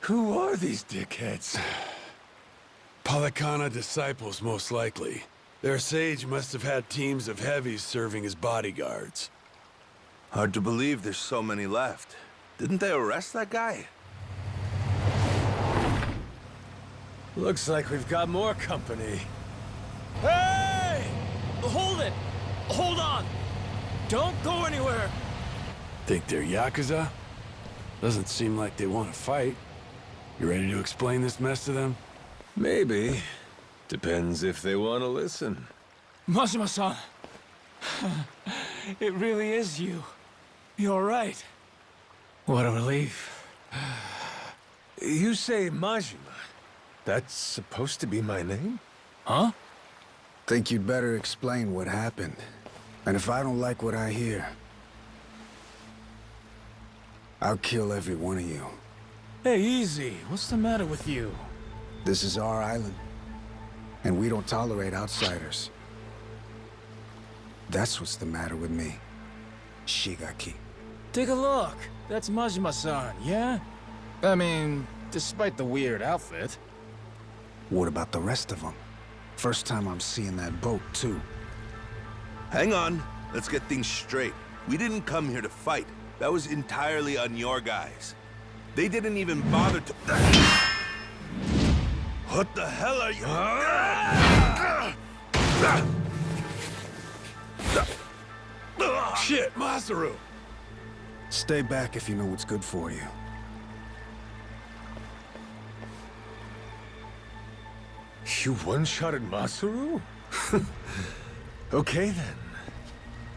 Who are these dickheads? Palikana disciples, most likely. Their sage must have had teams of heavies serving as bodyguards. Hard to believe there's so many left. Didn't they arrest that guy? Looks like we've got more company. Hey! Hold it! Hold on! Don't go anywhere! Think they're Yakuza? Doesn't seem like they want to fight. You ready to explain this mess to them? Maybe. Depends if they want to listen. Majima-san! It really is you. You're right. What a relief. You say Majima. That's supposed to be my name? Huh? Think you'd better explain what happened. And if I don't like what I hear, I'll kill every one of you. Hey, easy. What's the matter with you? This is our island, and we don't tolerate outsiders. That's what's the matter with me, Shigaki. Take a look. That's Majima-san, yeah? I mean, despite the weird outfit. What about the rest of them? First time I'm seeing that boat, too. Hang on. Let's get things straight. We didn't come here to fight. That was entirely on your guys. They didn't even bother to... What the hell are you... Shit, Masaru! Stay back if you know what's good for you. You one-shotted Masaru? Okay, then.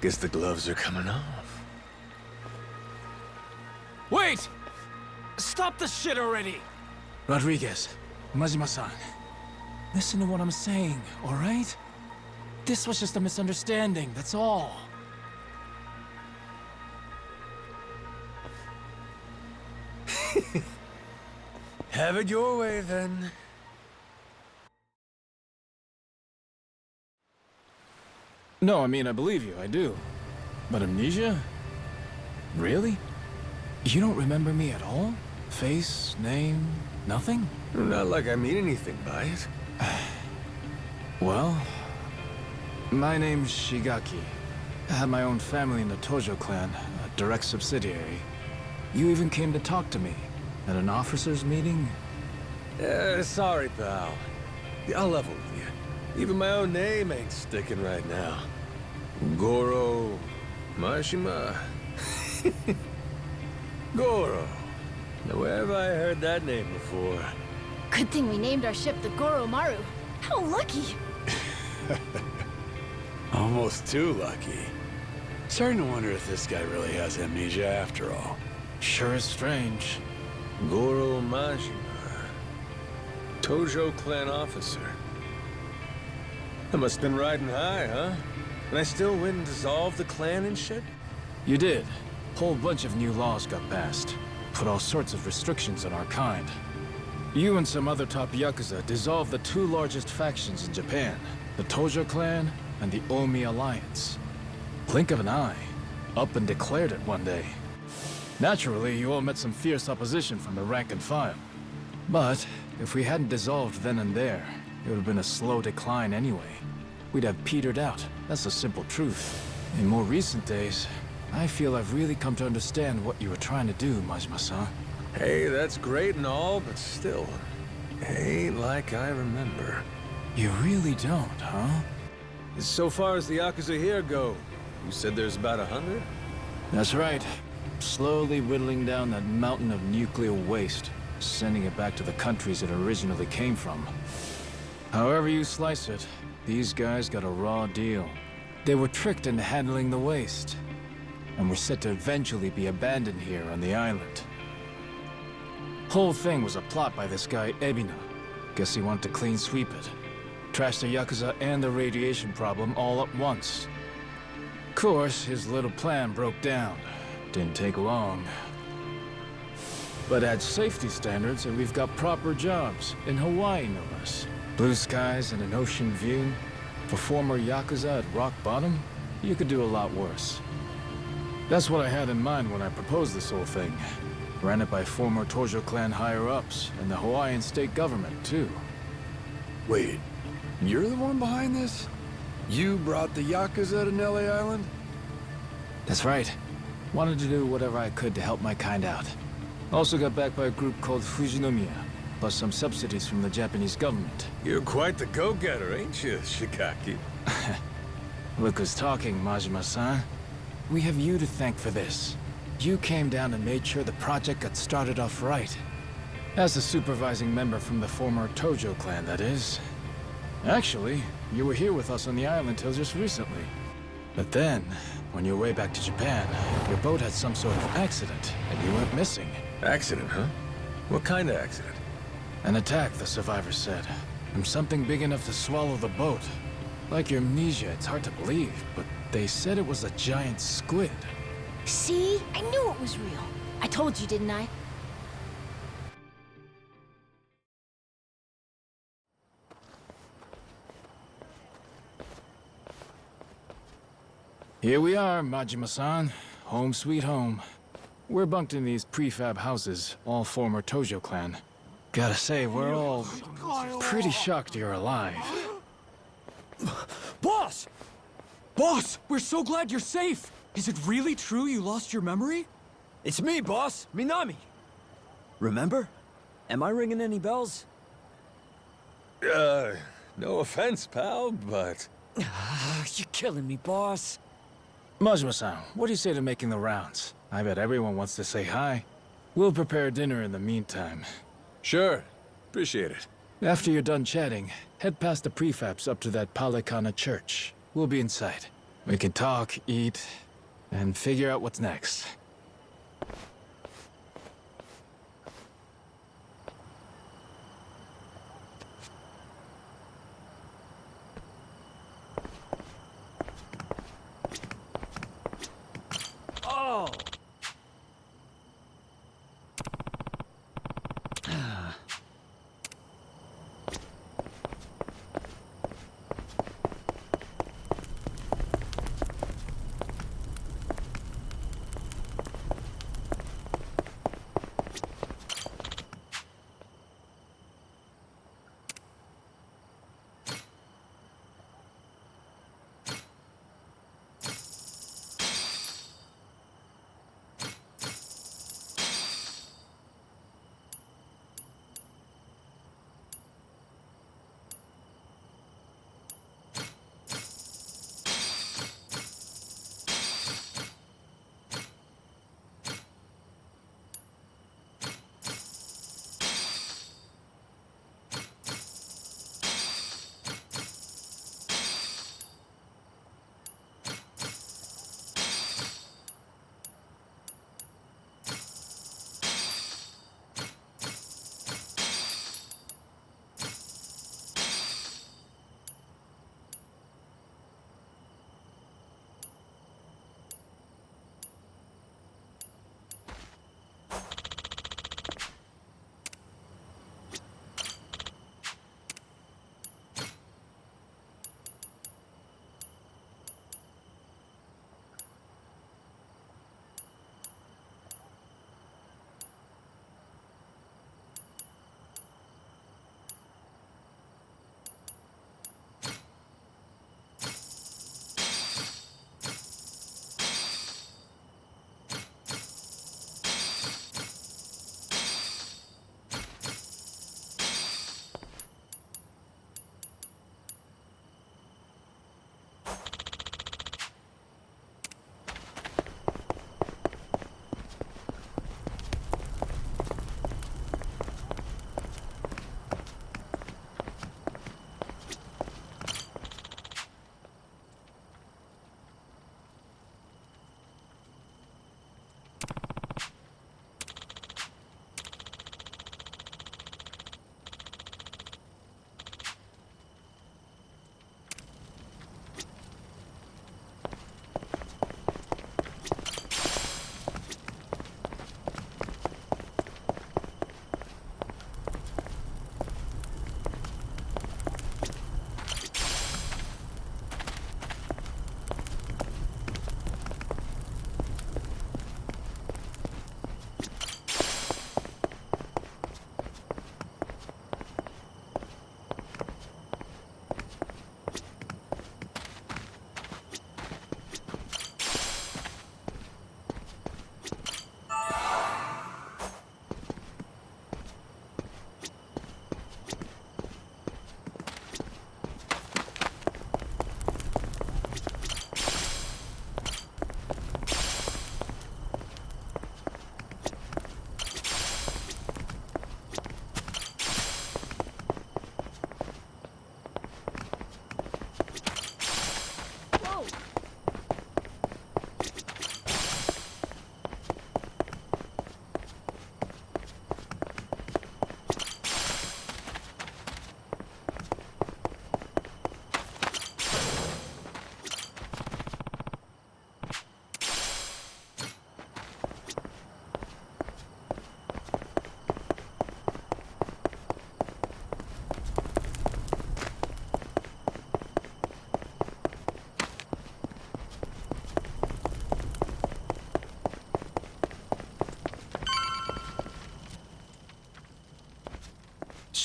Guess the gloves are coming off. Wait! Stop the shit already! Rodriguez, Majima-san, listen to what I'm saying, all right? This was just a misunderstanding, that's all. Have it your way, then. No, I mean, I believe you, I do. But amnesia? Really? You don't remember me at all? Face, name, nothing? Not like I mean anything by it. Well, my name's Shigaki. I had my own family in the Tojo clan, a direct subsidiary. You even came to talk to me at an officers' meeting? Sorry, pal. Yeah, I'll level with you. Even my own name ain't sticking right now. Goro... Mashima... Goro. Now, where have I heard that name before? Good thing we named our ship the Goromaru. How lucky! Almost too lucky. Starting to wonder if this guy really has amnesia after all. Sure is strange. Goro Majima. Tojo clan officer. I must have been riding high, huh? And I still win and dissolve the clan and shit? You did. Whole bunch of new laws got passed. Put all sorts of restrictions on our kind. You and some other top Yakuza dissolved the two largest factions in Japan, the Tojo clan and the Omi Alliance. Blink of an eye, up and declared it one day. Naturally, you all met some fierce opposition from the rank and file. But if we hadn't dissolved then and there, it would have been a slow decline anyway. We'd have petered out, that's the simple truth. In more recent days, I feel I've really come to understand what you were trying to do, Majima-san. Hey, that's great and all, but still, ain't like I remember. You really don't, huh? So far as the Yakuza here go, you said there's about 100? That's right. Slowly whittling down that mountain of nuclear waste, sending it back to the countries it originally came from. However you slice it, these guys got a raw deal. They were tricked into handling the waste, and were set to eventually be abandoned here on the island. Whole thing was a plot by this guy, Ebina. Guess he wanted to clean sweep it. Trash the Yakuza and the radiation problem all at once. Of course, his little plan broke down. Didn't take long. But add safety standards and we've got proper jobs, in Hawaii no less. Blue skies and an ocean view. For former Yakuza at rock bottom, you could do a lot worse. That's what I had in mind when I proposed this whole thing. Ran it by former Tojo clan higher-ups and the Hawaiian state government, too. Wait, you're the one behind this? You brought the Yakuza to Nelly Island? That's right. Wanted to do whatever I could to help my kind out. Also got backed by a group called Fujinomiya, plus some subsidies from the Japanese government. You're quite the go-getter, ain't you, Shigaki? Look who's talking, Majima-san. We have you to thank for this. You came down and made sure the project got started off right. As a supervising member from the former Tojo clan, that is. Actually, you were here with us on the island till just recently. But then, on your way back to Japan, your boat had some sort of accident, and you went missing. Accident, huh? What kind of accident? An attack, the survivors said. From something big enough to swallow the boat. Like your amnesia, it's hard to believe, but they said it was a giant squid. See? I knew it was real. I told you, didn't I? Here we are, Majima-san. Home sweet home. We're bunked in these prefab houses, all former Tojo clan. Gotta say, we're all pretty shocked you're alive. Boss! Boss, we're so glad you're safe! Is it really true you lost your memory? It's me, boss. Minami. Remember? Am I ringing any bells? No offense, pal, but... You're killing me, boss. Majima-san, what do you say to making the rounds? I bet everyone wants to say hi. We'll prepare dinner in the meantime. Sure. Appreciate it. After you're done chatting, head past the prefabs up to that Palikana church. We'll be inside. We can talk, eat, and figure out what's next. Oh!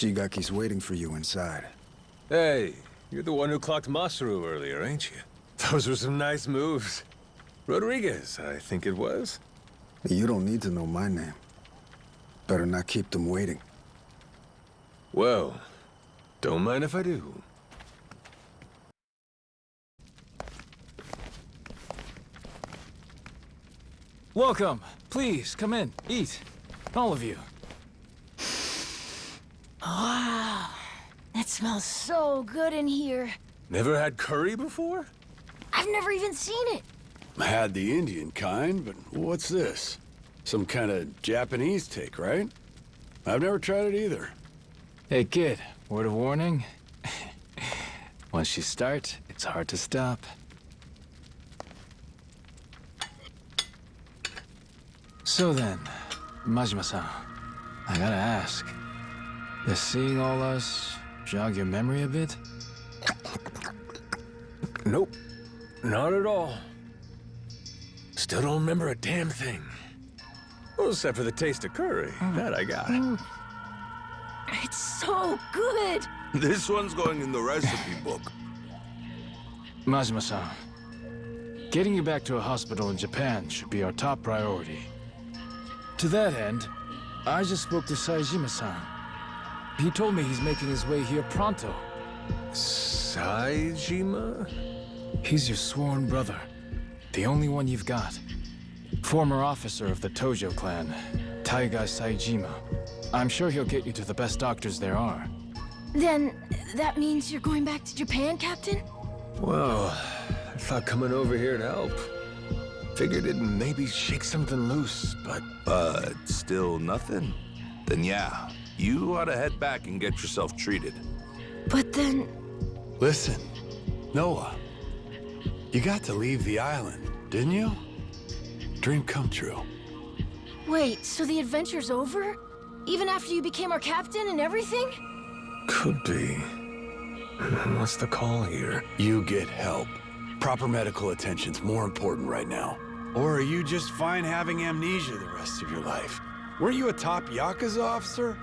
Shigaki's waiting for you inside. Hey, you're the one who clocked Masaru earlier, ain't you? Those were some nice moves. Rodriguez, I think it was. You don't need to know my name. Better not keep them waiting. Well, don't mind if I do. Welcome. Please, come in. Eat. All of you. Wow. That smells so good in here. Never had curry before? I've never even seen it. Had the Indian kind, but what's this? Some kind of Japanese take, right? I've never tried it either. Hey, kid. Word of warning. Once you start, it's hard to stop. So then, Majima-san, I gotta ask, does seeing all us jog your memory a bit? Nope. Not at all. Still don't remember a damn thing. Well, except for the taste of curry. That I got. It's so good. This one's going in the recipe book. Majima-san, getting you back to a hospital in Japan should be our top priority. To that end, I just spoke to Saejima-san. He told me he's making his way here pronto. Saejima? He's your sworn brother. The only one you've got. Former officer of the Tojo clan, Taiga Saejima. I'm sure he'll get you to the best doctors there are. Then, that means you're going back to Japan, Captain? Well, I thought coming over here to help. Figured it'd maybe shake something loose, but... Still nothing? Then yeah, you ought to head back and get yourself treated. But then... Listen, Noah, you got to leave the island, didn't you? Dream come true. Wait, so the adventure's over? Even after you became our captain and everything? Could be. What's the call here? You get help. Proper medical attention's more important right now. Or are you just fine having amnesia the rest of your life? Weren't you a top Yakuza officer?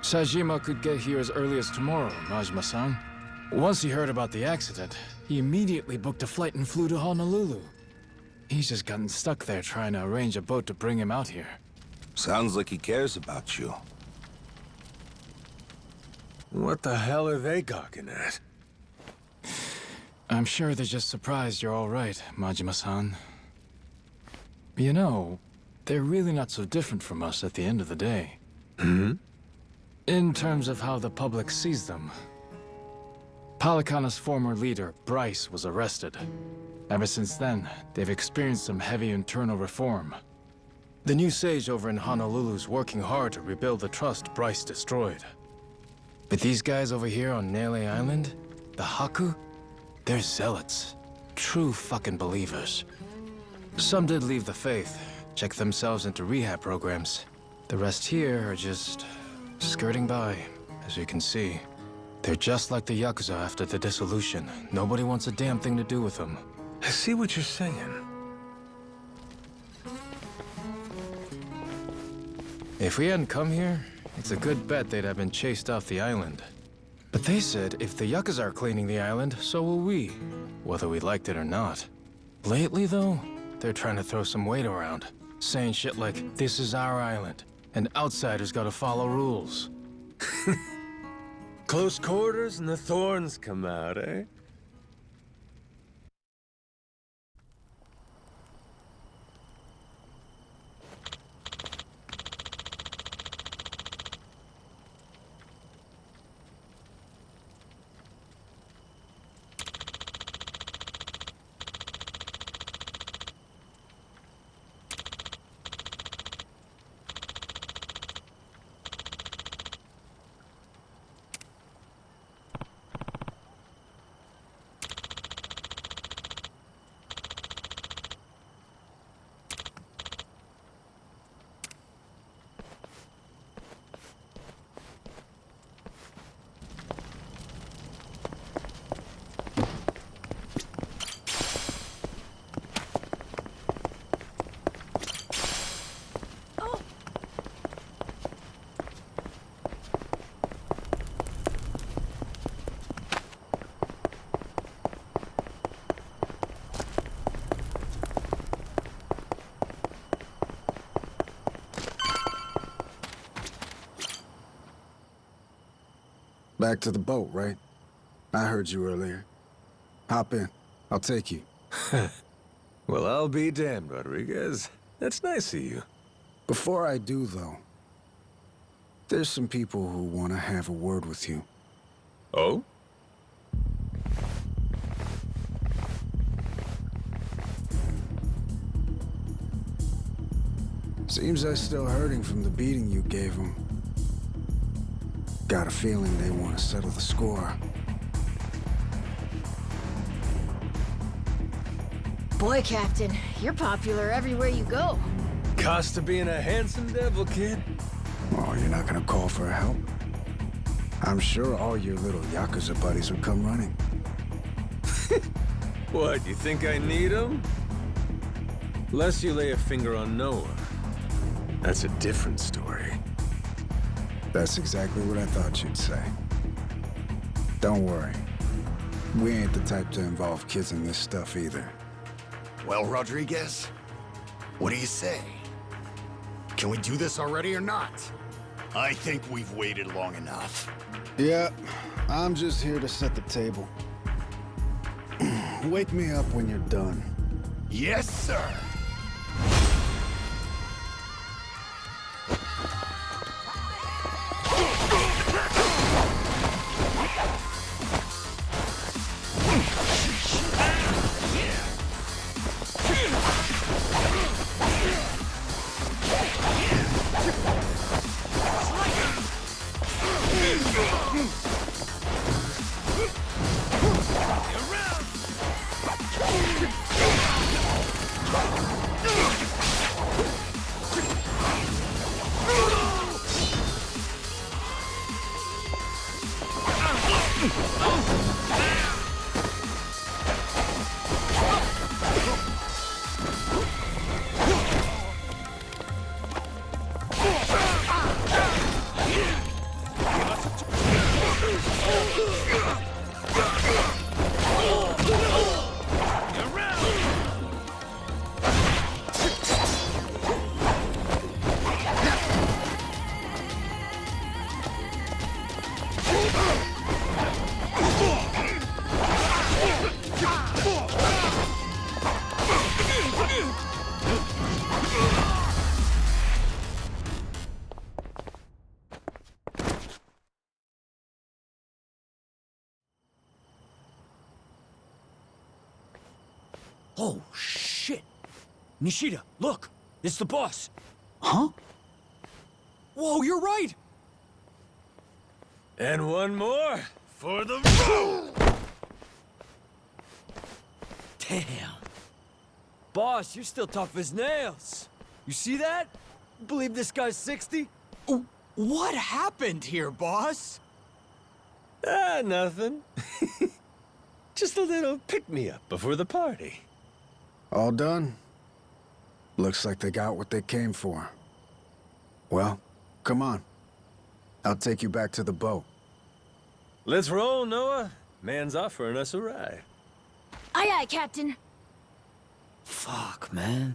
Saejima could get here as early as tomorrow, Majima-san. Once he heard about the accident, he immediately booked a flight and flew to Honolulu. He's just gotten stuck there trying to arrange a boat to bring him out here. Sounds like he cares about you. What the hell are they gawking at? I'm sure they're just surprised you're all right, Majima-san. You know, they're really not so different from us at the end of the day. Hmm? In terms of how the public sees them. Palikana's former leader, Bryce, was arrested. Ever since then, they've experienced some heavy internal reform. The new sage over in Honolulu's working hard to rebuild the trust Bryce destroyed. But these guys over here on Nele Island, the Haku, they're zealots. True fucking believers. Some did leave the faith, check themselves into rehab programs. The rest here are just skirting by, as you can see. They're just like the Yakuza after the dissolution. Nobody wants a damn thing to do with them. I see what you're saying. If we hadn't come here, it's a good bet they'd have been chased off the island. But they said if the Yakuza are cleaning the island, so will we, whether we liked it or not. Lately, though, they're trying to throw some weight around, saying shit like, this is our island, and outsiders gotta follow rules. Close quarters and the thorns come out, eh? Back to the boat, right? I heard you earlier. Hop in. I'll take you. Well, I'll be damned, Rodriguez. That's nice of you. Before I do, though, there's some people who want to have a word with you. Oh? Seems they're still hurting from the beating you gave them. Got a feeling they want to settle the score. Boy, Captain, you're popular everywhere you go. Cost of being a handsome devil, kid. Oh, you're not gonna call for help? I'm sure all your little Yakuza buddies would come running. What, you think I need them? Lest you lay a finger on Noah. That's a different story. That's exactly what I thought you'd say. Don't worry. We ain't the type to involve kids in this stuff either. Well, Rodriguez, what do you say? Can we do this already or not? I think we've waited long enough. Yeah, I'm just here to set the table. Wake me up when you're done. Yes, sir. Oh, shit. Nishida, look. It's the boss. Huh? Whoa, you're right! And one more for the road! Damn. Boss, you're still tough as nails. You see that? Believe this guy's 60? What happened here, boss? Ah, nothing. Just a little pick-me-up before the party. All done? Looks like they got what they came for. Well, come on. I'll take you back to the boat. Let's roll, Noah. Man's offering us a ride. Aye, aye, Captain. Fuck, man.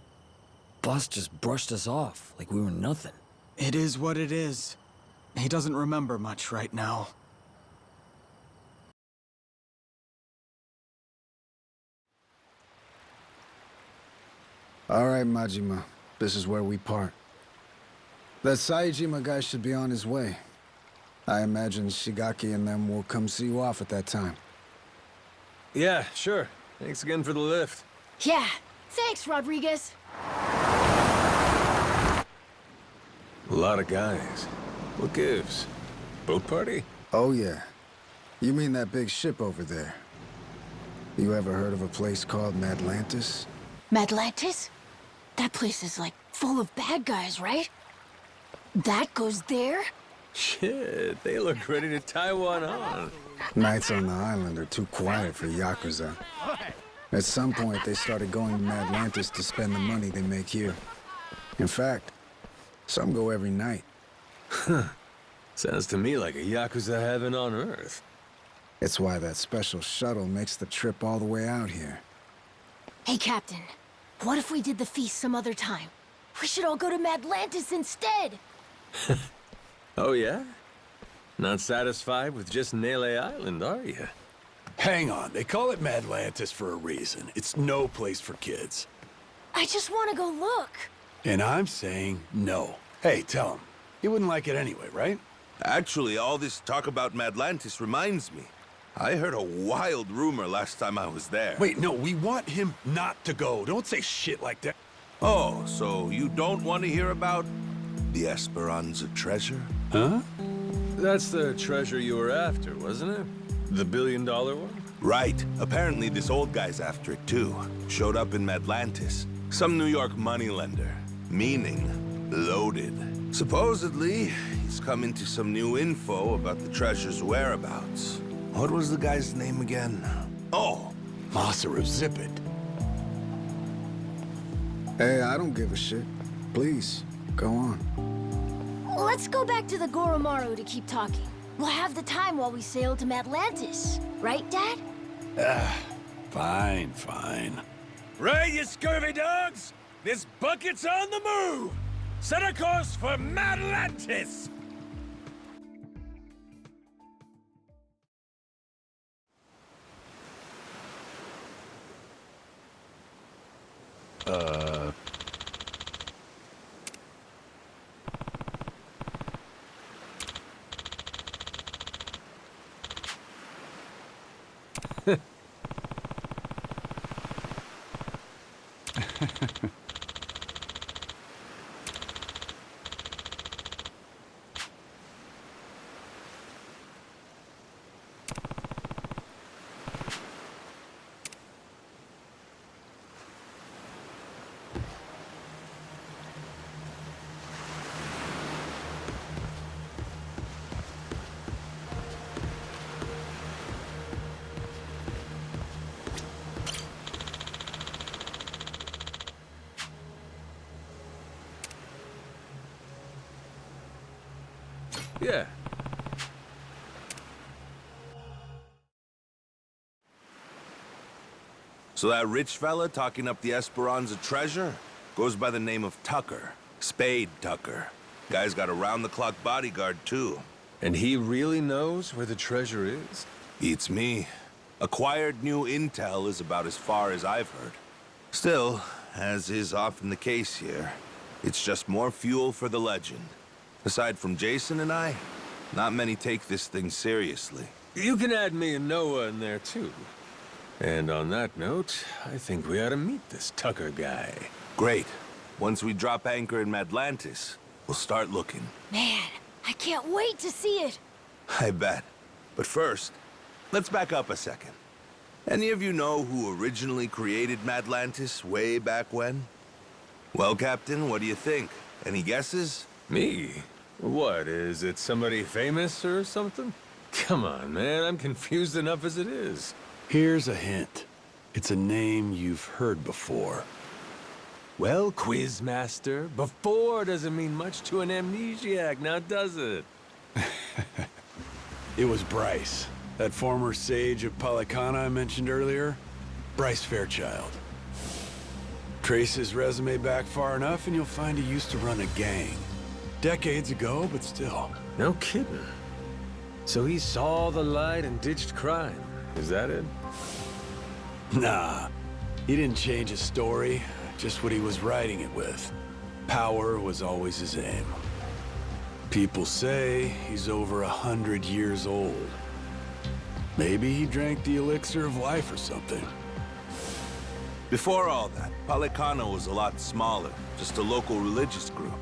Boss just brushed us off like we were nothing. It is what it is. He doesn't remember much right now. All right, Majima. This is where we part. That Saejima guy should be on his way. I imagine Shigaki and them will come see you off at that time. Yeah, sure. Thanks again for the lift. Yeah, thanks, Rodriguez. A lot of guys. What gives? Boat party? Oh, yeah. You mean that big ship over there? You ever heard of a place called Madlantis? Madlantis? That place is, like, full of bad guys, right? That goes there? Shit, they look ready to tie one on. Nights on the island are too quiet for Yakuza. At some point, they started going to Madlantis to spend the money they make here. In fact, some go every night. Sounds to me like a Yakuza heaven on Earth. It's why that special shuttle makes the trip all the way out here. Hey, Captain. What if we did the feast some other time? We should all go to Madlantis instead! Oh, yeah? Not satisfied with just Nele Island, are you? Hang on, they call it Madlantis for a reason. It's no place for kids. I just want to go look. And I'm saying no. Hey, tell him. He wouldn't like it anyway, right? Actually, all this talk about Madlantis reminds me. I heard a wild rumor last time I was there. Wait, no, we want him not to go. Don't say shit like that. Oh, so you don't want to hear about the Esperanza treasure? Huh? That's the treasure you were after, wasn't it? The $1 billion one? Right. Apparently this old guy's after it too. Showed up in Madlantis. Some New York moneylender. Meaning, loaded. Supposedly, he's come into some new info about the treasure's whereabouts. What was the guy's name again? Oh, Masaru Zippet. Hey, I don't give a shit. Please, go on. Let's go back to the Goromaru to keep talking. We'll have the time while we sail to Madlantis. Right, Dad? Fine, fine. Right, you scurvy dogs! This bucket's on the move! Set a course for Madlantis! Yeah. so that rich fella talking up the Esperanza treasure goes by the name of Tucker. Spade Tucker. Guy's got a round-the-clock bodyguard, too. And he really knows where the treasure is? Beats me. Acquired new intel is about as far as I've heard. Still, as is often the case here, it's just more fuel for the legend. Aside from Jason and I, not many take this thing seriously. You can add me and Noah in there, too. And on that note, I think we ought to meet this Tucker guy. Great. Once we drop anchor in Madlantis, we'll start looking. Man, I can't wait to see it. I bet. But first, let's back up a second. Any of you know who originally created Madlantis way back when? Well, Captain, what do you think? Any guesses? Me? What, is it somebody famous or something? Come on, man, I'm confused enough as it is. Here's a hint. It's a name you've heard before. Well, Quizmaster, before doesn't mean much to an amnesiac, now does it? It was Bryce, that former sage of Palicana I mentioned earlier. Bryce Fairchild. Trace his resume back far enough and you'll find he used to run a gang. Decades ago, but still. No kidding. So he saw the light and ditched crime, is that it? Nah, he didn't change his story, just what he was writing it with. Power was always his aim. People say he's over 100 years old. Maybe he drank the elixir of life or something. Before all that, Palicana was a lot smaller, just a local religious group.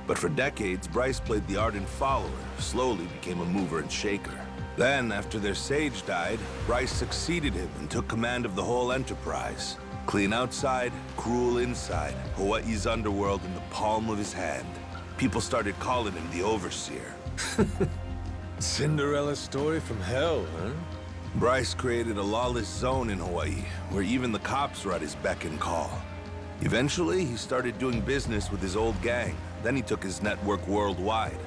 But for decades, Bryce played the ardent follower, slowly became a mover and shaker. Then, after their sage died, Bryce succeeded him and took command of the whole enterprise. Clean outside, cruel inside, Hawaii's underworld in the palm of his hand. People started calling him the Overseer. Cinderella story from hell, huh? Bryce created a lawless zone in Hawaii, where even the cops were at his beck and call. Eventually, he started doing business with his old gang. Then he took his network worldwide.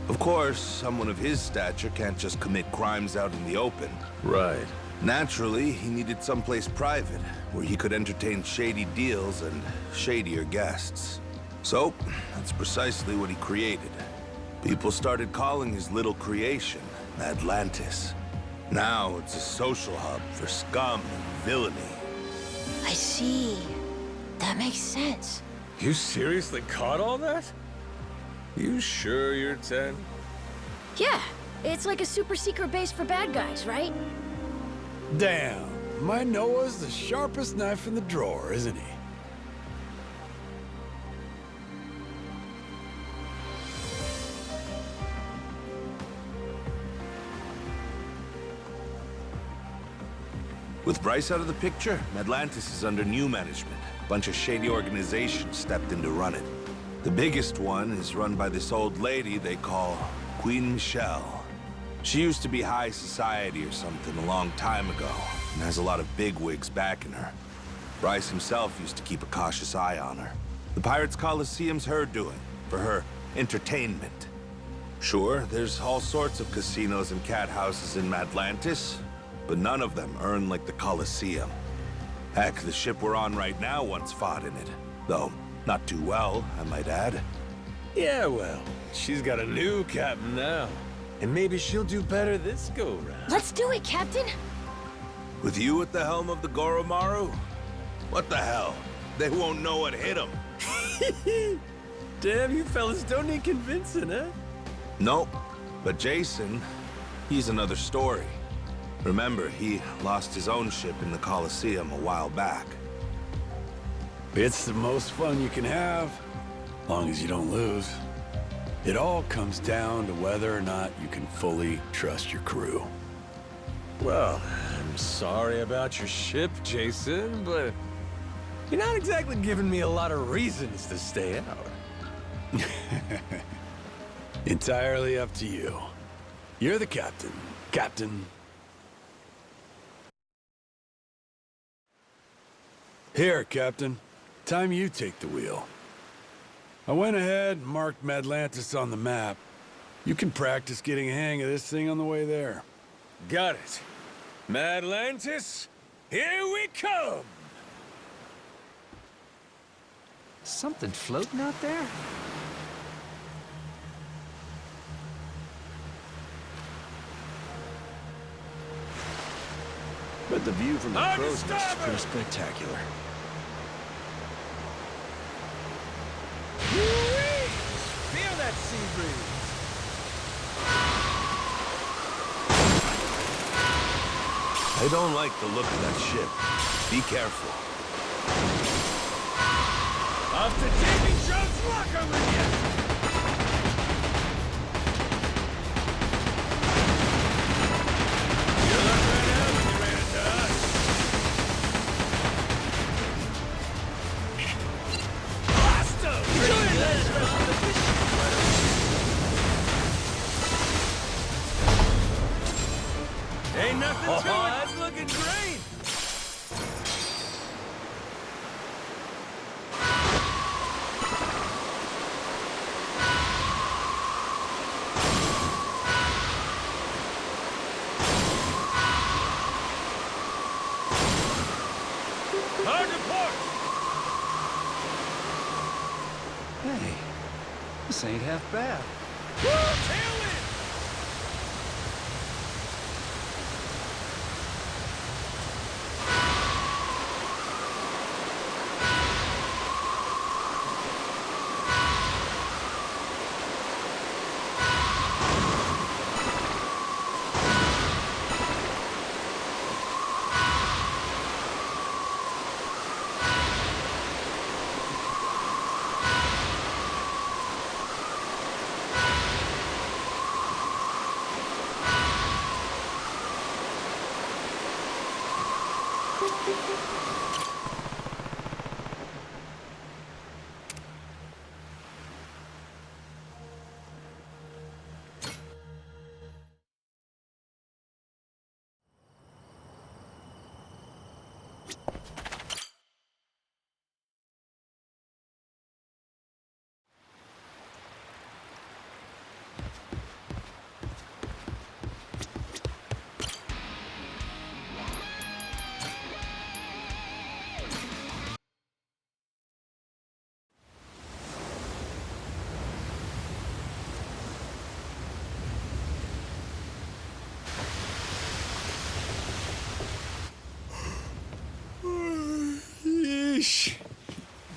Of course, someone of his stature can't just commit crimes out in the open. Right. Naturally, he needed someplace private, where he could entertain shady deals and shadier guests. So, that's precisely what he created. People started calling his little creation Atlantis. Now it's a social hub for scum and villainy. I see. That makes sense. You seriously caught all that? You sure you're 10? Yeah, it's like a super secret base for bad guys, right? Damn, my Noah's the sharpest knife in the drawer, isn't he? With Bryce out of the picture, Atlantis is under new management. A bunch of shady organizations stepped in to run it. The biggest one is run by this old lady they call Queen Michelle. She used to be high society or something a long time ago, and has a lot of bigwigs backing her. Bryce himself used to keep a cautious eye on her. The Pirates Coliseum's her doing, for her entertainment. Sure, there's all sorts of casinos and cat houses in Atlantis, but none of them earn like the Coliseum. Heck, the ship we're on right now once fought in it. Though, not too well, I might add. Yeah, well, she's got a new captain now. And maybe she'll do better this go-round. Let's do it, Captain! With you at the helm of the Goromaru? What the hell? They won't know what hit them. Damn, you fellas don't need convincing, huh? Nope. But Jason, he's another story. Remember, he lost his own ship in the Coliseum a while back. It's the most fun you can have, as long as you don't lose. It all comes down to whether or not you can fully trust your crew. Well, I'm sorry about your ship, Jason, but you're not exactly giving me a lot of reasons to stay out. Entirely up to you. You're the captain, Captain. Here, Captain. Time you take the wheel. I went ahead and marked Atlantis on the map. You can practice getting a hang of this thing on the way there. Got it. Atlantis, here we come! Something floating out there? But the view from the On crow's the nest is starboard! pretty spectacular. Woo-wee! Feel that sea breeze! I don't like the look of that ship. Be careful. Off to Davy Jones' locker with you! You look right out when you ran into us. Hostile! Enjoy that! Ain't nothing to it. That's looking great. Hard to port. Hey, this ain't half bad. Woo, tailwind!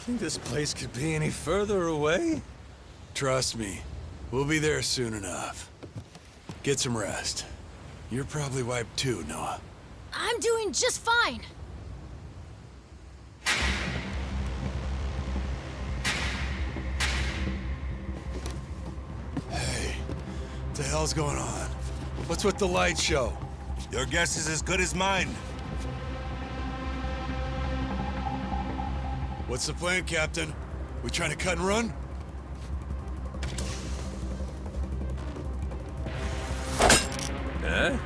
Think this place could be any further away? Trust me, we'll be there soon enough. Get some rest. You're probably wiped too, Noah. I'm doing just fine. Hey, what the hell's going on? What's with the light show? Your guess is as good as mine. What's the plan, Captain? We trying to cut and run? Huh?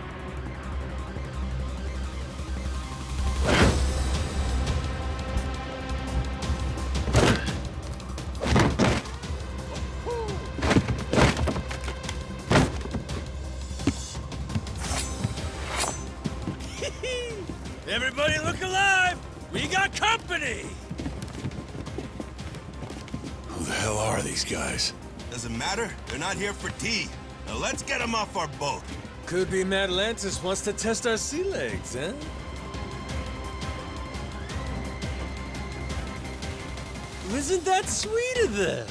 Everybody look alive! We got company! Who the hell are these guys? Doesn't matter. They're not here for tea. Now let's get them off our boat. Could be Atlantis wants to test our sea legs, huh? Isn't that sweet of them?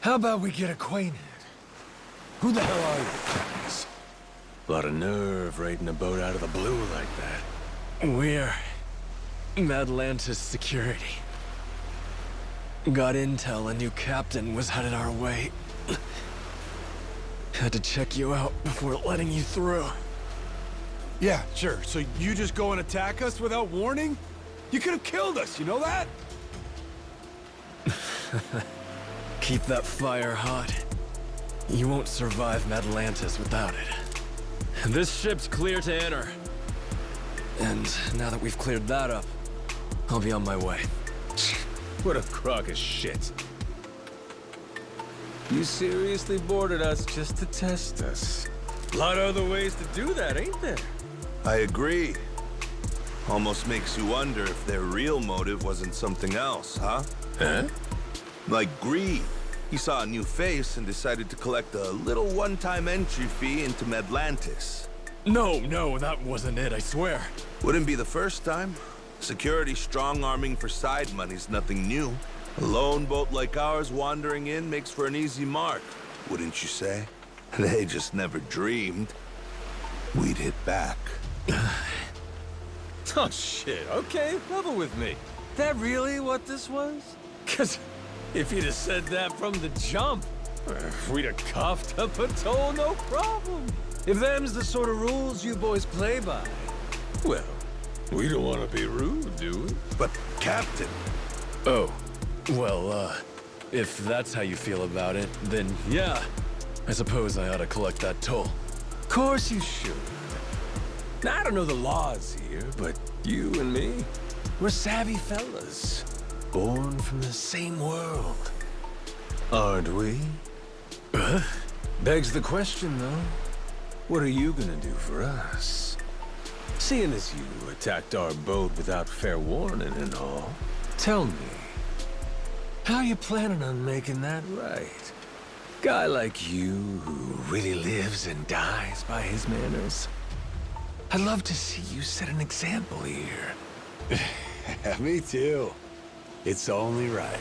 How about we get acquainted? Who the hell are you guys? A lot of nerve raiding a boat out of the blue like that. We're Atlantis security. Got intel a new captain was headed our way. Had to check you out before letting you through. Yeah, sure. So you just go and attack us without warning? You could have killed us, you know that? Keep that fire hot. You won't survive Atlantis without it. This ship's clear to enter. And now that we've cleared that up, I'll be on my way. What a crock of shit. You seriously boarded us just to test us. A lot of other ways to do that, ain't there? I agree. Almost makes you wonder if their real motive wasn't something else, huh? Huh? Like greed. He saw a new face and decided to collect a little one-time entry fee into Atlantis. No, that wasn't it, I swear. Wouldn't be the first time. Security strong-arming for side money's nothing new. A lone boat like ours wandering in makes for an easy mark, wouldn't you say? They just never dreamed we'd hit back. Oh shit, okay, level with me. That really what this was? Cause if you'd have said that from the jump, we'd have coughed up a toll, no problem. If them's the sort of rules you boys play by, well, we don't want to be rude, do we? But, Captain... Oh, well, if that's how you feel about it, then yeah, I suppose I ought to collect that toll. Of course you should. Now, I don't know the laws here, but you and me, we're savvy fellas. Born from the same world. Aren't we? Begs the question, though. What are you gonna do for us? Seeing as you attacked our boat without fair warning and all, tell me, how you planning on making that right? Guy like you who really lives and dies by his manners. I'd love to see you set an example here. Me too. It's only right.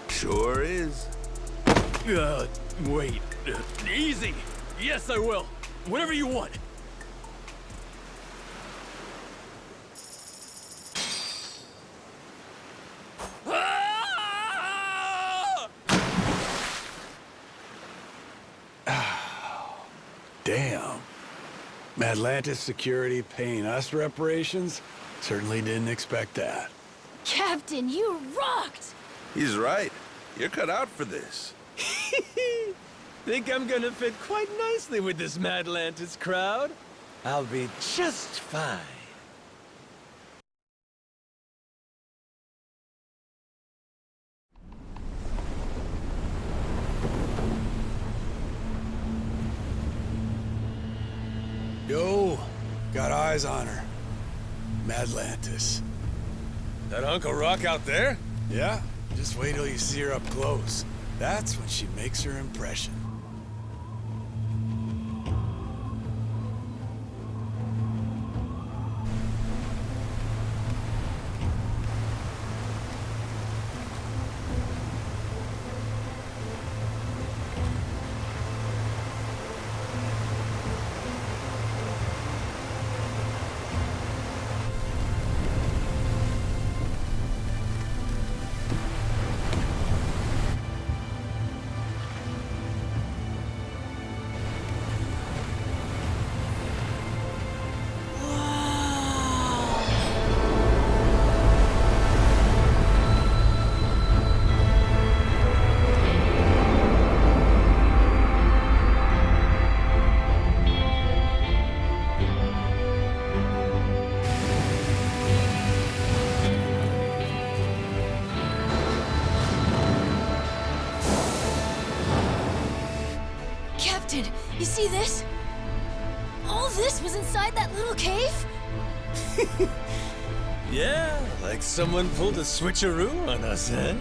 Sure is. Wait. Easy. Yes, I will. Whatever you want. Damn. Atlantis security paying us reparations? Certainly didn't expect that. Captain, you rocked! He's right. You're cut out for this. Think I'm gonna fit quite nicely with this Madlantis crowd? I'll be just fine. Yo, got eyes on her. Madlantis. That Uncle Rock out there? Yeah, just wait till you see her up close. That's when she makes her impression. Captain, you see this? All this was inside that little cave? Yeah, like someone pulled a switcheroo on us, eh?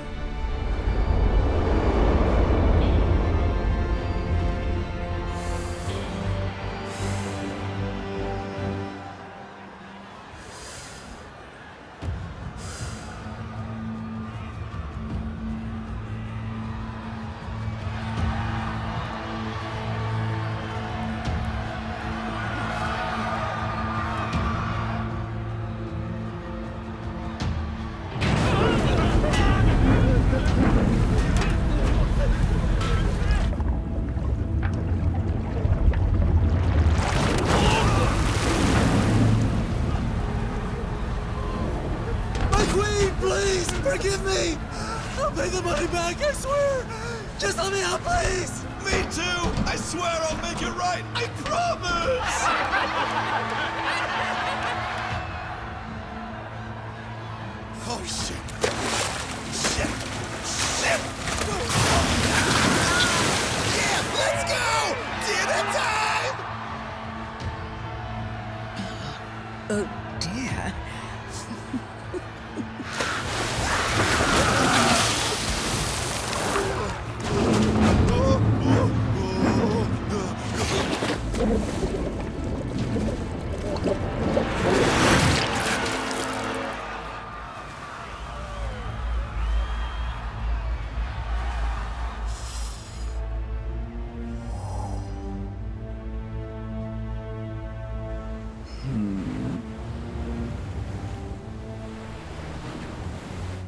Please, forgive me! I'll pay the money back, I swear! Just let me out, please! Me too! I swear I'll make it right! I promise! Oh, shit. Shit. Shit! Yeah, let's go! Dinner time! Oh, dear.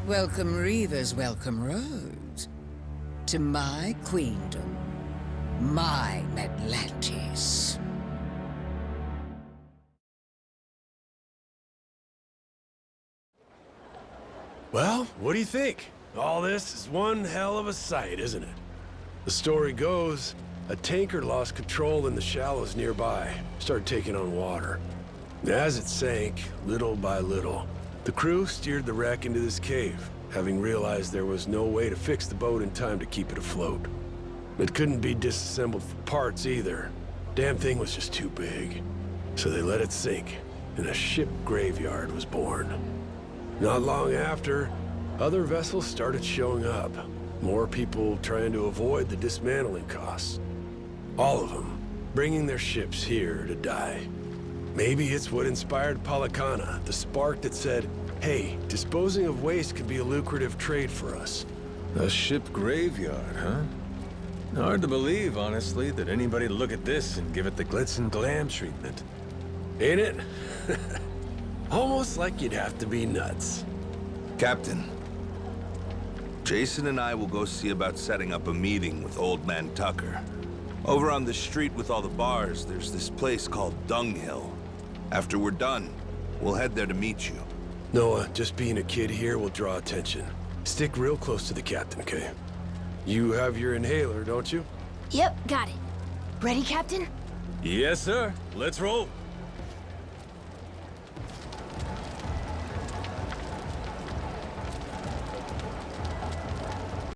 Welcome Reavers, welcome Rogues. To my queendom, my Atlantis. Well, what do you think? All this is one hell of a sight, isn't it? The story goes, a tanker lost control in the shallows nearby, started taking on water. As it sank, little by little, the crew steered the wreck into this cave, having realized there was no way to fix the boat in time to keep it afloat. It couldn't be disassembled for parts either. Damn thing was just too big. So they let it sink, and a ship graveyard was born. Not long after, other vessels started showing up. More people trying to avoid the dismantling costs. All of them bringing their ships here to die. Maybe it's what inspired Polycana, the spark that said, hey, disposing of waste could be a lucrative trade for us. A ship graveyard, huh? Hard to believe, honestly, that anybody'd look at this and give it the glitz and glam treatment. Ain't it? Almost like you'd have to be nuts. Captain, Jason and I will go see about setting up a meeting with Old Man Tucker. Over on the street with all the bars, there's this place called Dunghill. After we're done, we'll head there to meet you. Noah, just being a kid here will draw attention. Stick real close to the captain, okay? You have your inhaler, don't you? Yep, got it. Ready, Captain? Yes, sir. Let's roll.